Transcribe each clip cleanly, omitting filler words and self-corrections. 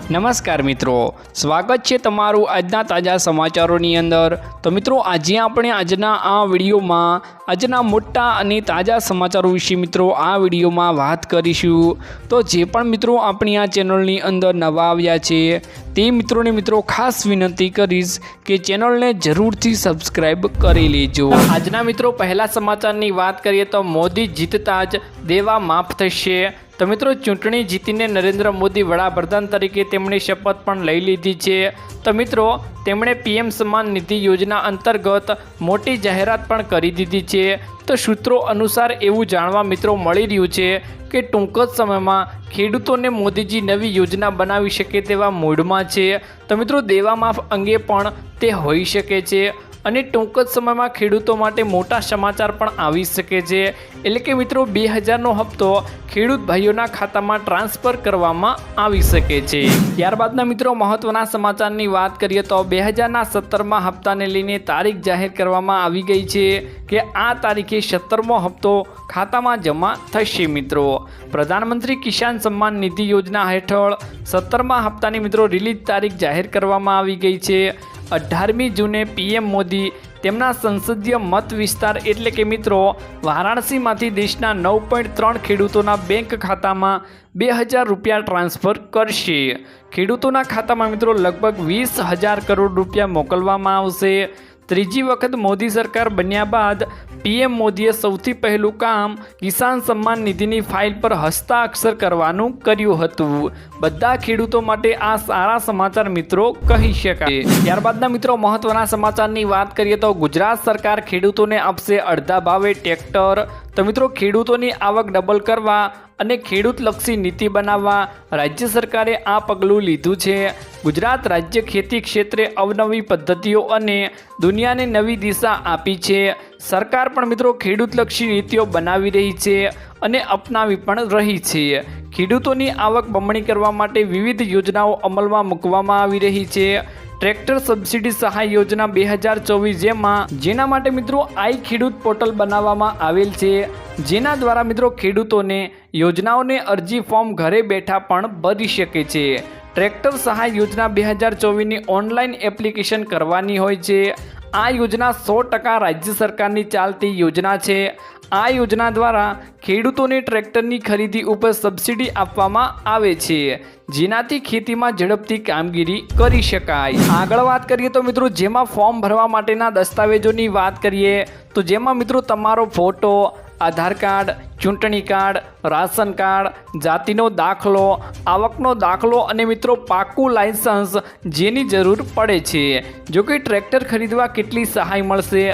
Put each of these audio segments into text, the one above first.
નમસ્કાર મિત્રો, સ્વાગત છે તમારું આજના તાજા સમાચારોની અંદર। તો મિત્રો આજે આપણે આજના આ વિડીયોમાં આજના મોટા અને તાજા સમાચારો વિશે મિત્રો આ વિડીયોમાં વાત કરીશું। તો જે પણ મિત્રો આપણી આ ચેનલની અંદર નવા આવ્યા છે તે મિત્રોને મિત્રો ખાસ વિનંતી કરીશ કે ચેનલને જરૂરથી સબસ્ક્રાઈબ કરી લેજો। આજના મિત્રો પહેલા સમાચારની વાત કરીએ તો મોદી જીતતા જ દેવા માફ થશે। તો મિત્રો ચૂંટણી જીતીને નરેન્દ્ર મોદી વડાપ્રધાન તરીકે તેમણે શપથ પણ લઈ લીધી છે। તો મિત્રો તેમણે પીએમ સન્માન નિધિ યોજના અંતર્ગત મોટી જાહેરાત પણ કરી દીધી છે। તો સૂત્રો અનુસાર એવું જાણવા મિત્રો મળી રહ્યું છે કે ટૂંક જ સમયમાં ખેડૂતોને મોદીજી નવી યોજના બનાવી શકે તેવા મૂડમાં છે। તો મિત્રો દેવા માફ અંગે પણ તે હોઈ શકે છે અને ટૂંક જ સમયમાં ખેડૂતો માટે મોટા સમાચાર પણ આવી શકે છે। એટલે કે મિત્રો 2000નો હપ્તો ખેડૂત ભાઈઓના ખાતામાં ટ્રાન્સફર કરવામાં આવી શકે છે। ત્યારબાદના મિત્રો મહત્વના સમાચારની વાત કરીએ તો 2017માં હપ્તાને લઈને તારીખ જાહેર કરવામાં આવી ગઈ છે કે આ તારીખે 17મો હપ્તો ખાતામાં જમા થશે। મિત્રો પ્રધાનમંત્રી કિસાન સન્માન નિધિ યોજના હેઠળ 17મા હપ્તાની મિત્રો રિલીઝ તારીખ જાહેર કરવામાં આવી ગઈ છે। 18મી જૂને પીએમ મોદી તેમના સંસદીય મત વિસ્તાર એટલે કે મિત્રો વારાણસીમાંથી દેશના 9.3 ખેડૂતોના બેંક ખાતામાં 2000 રૂપિયા ટ્રાન્સફર કરશે। ખેડૂતોના ખાતામાં મિત્રો લગભગ 20,000 કરોડ રૂપિયા મોકલવામાં આવશે। ત્રીજી વખત મોદી સરકાર બન્યા બાદ પીએમ મોદીએ સૌથી પહેલું કામ કિસાન સન્માન નિધિની ફાઇલ પર હસ્તાક્ષર કરવાનું કર્યું હતું। બધા ખેડૂતો માટે આ સારા સમાચાર મિત્રો કહી શકાય। ત્યારબાદના મિત્રો મહત્વના સમાચારની વાત કરીએ તો ગુજરાત સરકાર ખેડૂતોને આપશે અડધા ભાવે ટ્રેક્ટર। તો મિત્રો ખેડૂતોની આવક ડબલ કરવા અને ખેડૂતલક્ષી નીતિ બનાવવા રાજ્ય સરકારે આ પગલું લીધું છે। ગુજરાત રાજ્ય ખેતી ક્ષેત્રે અવનવી પદ્ધતિઓ અને દુનિયાને નવી દિશા આપી છે। સરકાર પણ મિત્રો ખેડૂતલક્ષી નીતિઓ બનાવી રહી છે અને અપનાવી પણ રહી છે। ખેડૂતોની આવક બમણી કરવા માટે વિવિધ યોજનાઓ અમલમાં મૂકવામાં આવી રહી છે। ટ્રેક્ટર સબસિડી સહાય યોજના 2024 જેના માટે મિત્રો આઈ ખેડૂત પોર્ટલ બનાવવામાં આવેલ છે, જેના દ્વારા મિત્રો ખેડૂતોને યોજનાઓને અરજી ફોર્મ ઘરે બેઠા પણ ભરી શકે છે। ટ્રેક્ટર સહાય યોજના 2024ની ઓનલાઈન એપ્લિકેશન કરવાની હોય છે। આ યોજના 100% રાજ્ય સરકારની ચાલતી યોજના છે। આ યોજના દ્વારા ખેડૂતોને ટ્રેક્ટરની ખરીદી ઉપર સબસિડી આપવામાં આવે છે, જેનાથી ખેતીમાં ઝડપથી કામગીરી કરી શકાય। આગળ વાત કરીએ તો મિત્રો જેમાં ફોર્મ ભરવા માટેના દસ્તાવેજોની વાત કરીએ તો જેમાં મિત્રો તમારો ફોટો, આધાર કાર્ડ, ચૂંટણી કાર્ડ, રાશન કાર્ડ, જાતિનો દાખલો, આવકનો દાખલો અને મિત્રો પાકું લાયસન્સ જેની જરૂર પડે છે। જો કે ટ્રેક્ટર ખરીદવા કેટલી સહાય મળશે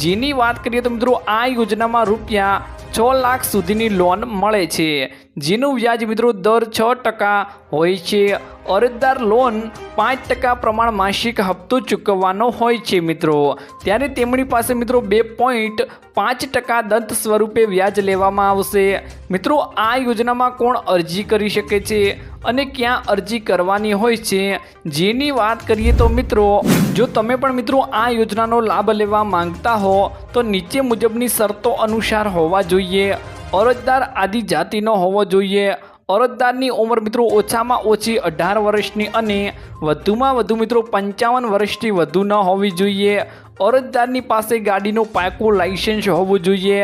જેની વાત કરીએ તો મિત્રો આ યોજનામાં રૂપિયા 6 લાખ સુધીની લોન મળે છે, જેનું વ્યાજ મિત્રો દર 6% હોય છે। અરજદાર લોન 5% પ્રમાણ માસિક હપ્તો ચૂકવવાનો હોય છે મિત્રો, ત્યારે તેમની પાસે મિત્રો 2.5% દંત સ્વરૂપે વ્યાજ લેવામાં આવશે। મિત્રો આ યોજનામાં કોણ અરજી કરી શકે છે અને ક્યાં અરજી કરવાની હોય છે જેની વાત કરીએ તો મિત્રો જો તમે પણ મિત્રો આ યોજનાનો લાભ લેવા માંગતા હો તો નીચે મુજબની શરતો અનુસાર હોવા જોઈએ। અરજદાર આદિજાતિનો હોવો જોઈએ। અરજદારની ઉંમર મિત્રો ઓછામાં ઓછી 18 વર્ષની અને વધુમાં વધુ મિત્રો 55 વર્ષથી વધુ ન હોવી જોઈએ। અરજદારની પાસે ગાડીનું પાકું લાયસન્સ હોવું જોઈએ।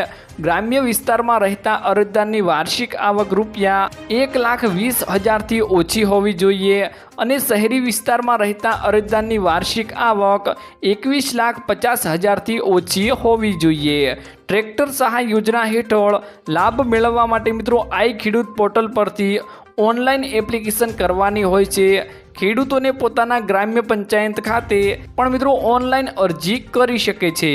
ગ્રામ્ય વિસ્તારમાં રહેતા અરજદારની વાર્ષિક આવક રૂપિયા 1,20,000થી ઓછી હોવી જોઈએ અને શહેરી વિસ્તારમાં રહેતા અરજદારની વાર્ષિક આવક 21,50,000થી ઓછી હોવી જોઈએ। ટ્રેક્ટર સહાય યોજના હેઠળ લાભ મેળવવા માટે મિત્રો આઈ ખેડૂત પોર્ટલ પરથી ઓનલાઈન એપ્લિકેશન કરવાની હોય છે। ખેડૂતોને પોતાના ગ્રામ્ય પંચાયત ખાતે પણ મિત્રો ઓનલાઈન અરજી કરી શકે છે।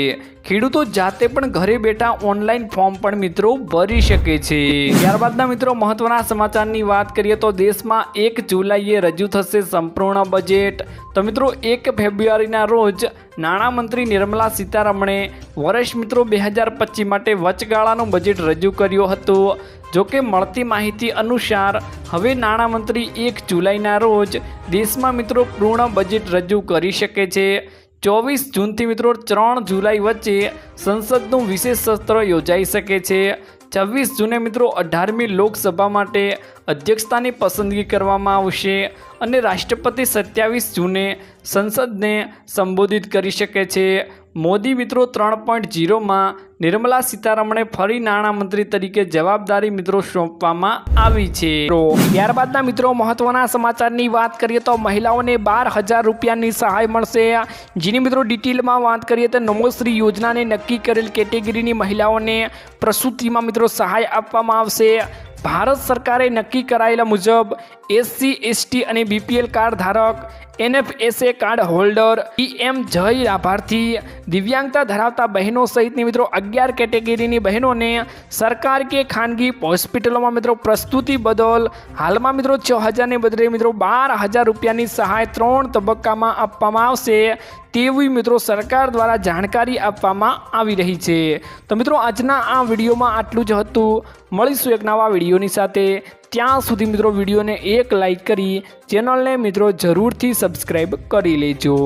ખેડૂતો જાતે પણ ઘરે બેઠા ઓનલાઈન ફોર્મ પણ મિત્રો ભરી શકે છે। ત્યારબાદના મિત્રો મહત્વના સમાચારની વાત કરીએ તો દેશમાં 1 જુલાઈએ રજૂ થશે સંપૂર્ણ બજેટ। તો મિત્રો 1 ફેબ્રુઆરીના રોજ નાણામંત્રી નિર્મલા સીતારમણે વર્ષ મિત્રો 2025 માટે વચગાળાનું બજેટ રજૂ કર્યું હતું। જોકે મળતી માહિતી અનુસાર હવે નાણામંત્રી 1 જુલાઈના રોજ દેશમાં મિત્રો પૂર્ણ બજેટ રજૂ કરી શકે છે। 24 જૂનથી મિત્રો 3 જુલાઈ વચ્ચે સંસદનું વિશેષ સત્ર યોજાઈ શકે છે। 26 જૂને મિત્રો 18મી લોકસભા માટે અધ્યક્ષતાની પસંદગી કરવામાં આવશે અને રાષ્ટ્રપતિ 27 જૂને સંસદને સંબોધિત કરી શકે છે. મોદી મિત્રો 3.0માં નિર્મલા સીતારમણે ફરી નાણામંત્રી તરીકે જવાબદારી મિત્રો સોંપવામાં આવી છે. ત્યારબાદના મિત્રો મહત્વના સમાચારની વાત કરીએ તો મહિલાઓને 12,000 રૂપિયાની સહાય મળશે. જેની મિત્રો ડિટેલમાં વાત કરીએ તો નમોશ્રી યોજનાને નક્કી કરેલ કેટેગરીની મહિલાઓને પ્રસૂતિમાં મિત્રો સહાય આપવામાં આવશે. ભારત સરકારે નક્કી કરાયેલા મુજબ SC, ST અને BPL કાર્ડ ધારક, NFSA કાર્ડ હોલ્ડર, PM જય લાભાર્થી, દિવ્યાંગતા ધરાવતા બહેનો સહિતની મિત્રો 11 કેટેગરીની બહેનોને સરકાર કે ખાનગી હોસ્પિટલોમાં મિત્રો પ્રસ્તુતિ બદલ હાલમાં મિત્રો 6,000 ને બદલે મિત્રો 12,000 રૂપિયાની સહાય 3 તબક્કામાં આપવામાં આવશે તેવી મિત્રો સરકાર દ્વારા જાણકારી આપવામાં આવી રહી છે. તો મિત્રો આજના આ વિડીયોમાં આટલું જ હતું. મળીશું એક નવા વિડીયોની સાથે. ત્યાં સુધી મિત્રો વિડીયોને એક લાઈક કરી ચેનલને મિત્રો જરૂરથી સબસ્ક્રાઈબ કરી લેજો.